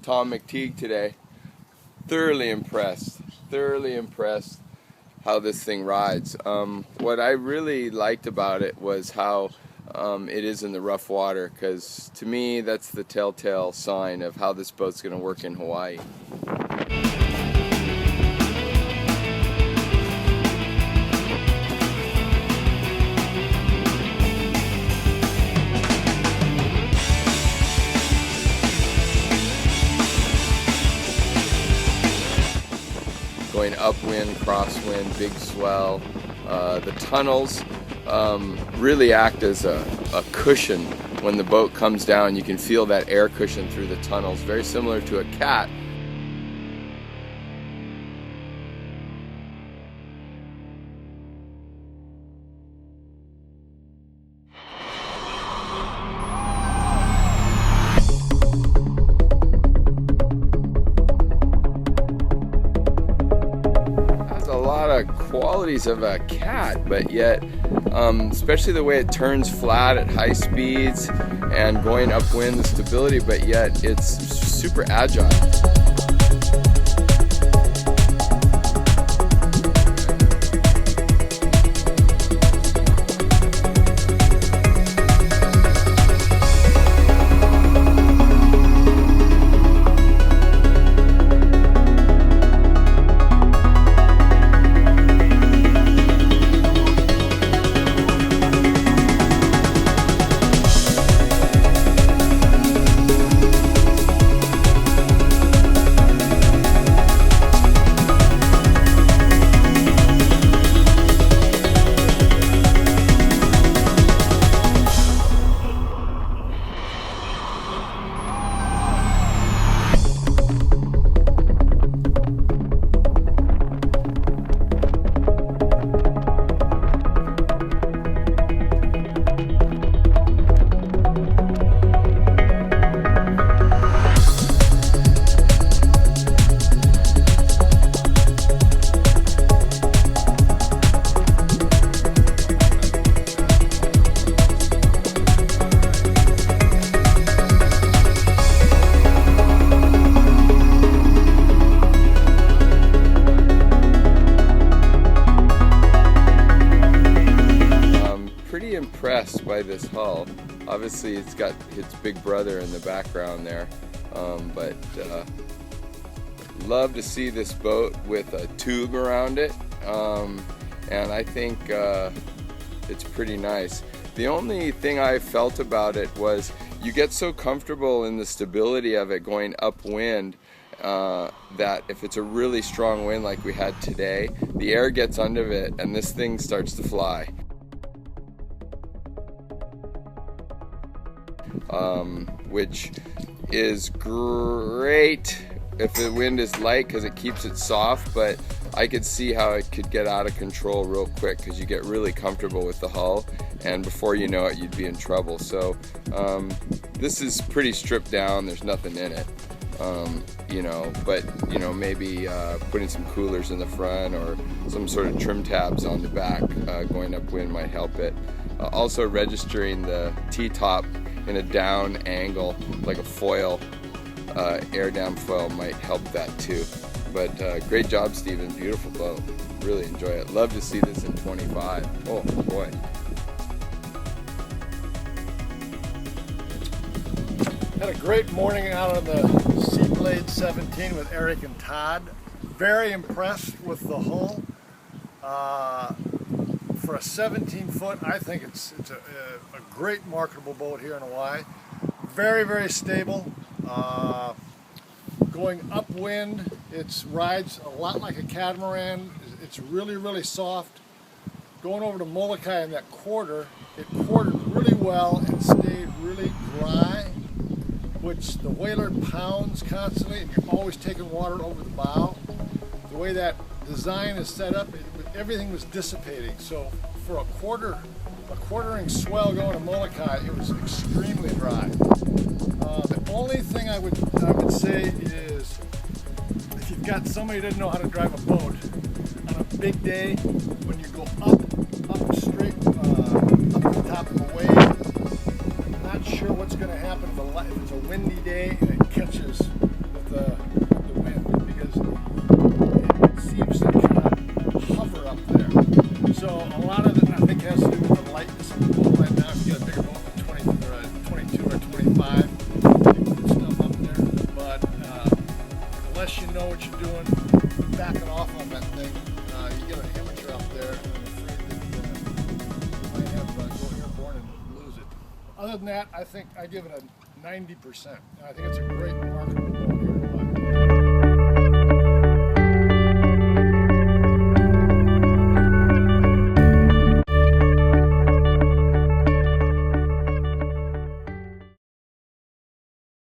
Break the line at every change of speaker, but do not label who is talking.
Tom Mctigue today. Thoroughly impressed how this thing rides. What I really liked about it was how it is in the rough water, because to me that's the telltale sign of how this boat's going to work in Hawaii. Going upwind, crosswind, big swell. The tunnels really act as a cushion. When the boat comes down, you can feel that air cushion through the tunnels, very similar to a cat. Qualities of a cat, but yet especially the way it turns flat at high speeds and going upwind, the stability, but yet it's super agile. Impressed by this hull. Obviously it's got its big brother in the background there, but love to see this boat with a tube around it, and I think it's pretty nice. The only thing I felt about it was you get so comfortable in the stability of it going upwind that if it's a really strong wind like we had today, the air gets under it and this thing starts to fly. Which is great if the wind is light because it keeps it soft, but I could see how it could get out of control real quick because you get really comfortable with the hull and before you know it you'd be in trouble. So this is pretty stripped down, there's nothing in it, but maybe putting some coolers in the front or some sort of trim tabs on the back going upwind might help it. Also registering the T-top in a down angle like a foil, air down foil might help that too. But great job, Stephen, beautiful boat, really enjoy it. Love to see this in 25. Oh boy.
Had a great morning out on the Seablade 17 with Eric and Todd. Very impressed with the hull. For a 17-foot, I think it's a great marketable boat here in Hawaii. Very, very stable. Going upwind, it rides a lot like a catamaran. It's really, really soft. Going over to Molokai in that quarter, it quartered really well and stayed really dry, which the whaler pounds constantly, and you're always taking water over the bow. The way that design is set up, everything was dissipating. So for a quartering swell going to Molokai, it was extremely dry. The only thing I would say is, if you've got somebody who doesn't know how to drive a boat, on a big day, when you go up straight, up the top of a wave, I'm not sure what's going to happen if it's a windy day and it catches the the wind because it seems to kind of hover up there. So a lot of it, I think, has to do with the lightness of the boat right now. If you get a bigger boat, 20 or 22 or 25, you can put stuff up there. But unless you know what you're doing, backing off on that thing, you get an amateur up there, and I'm afraid that you might have go airborne and lose it. Other than that, I think I give it a 90%. I think it's a great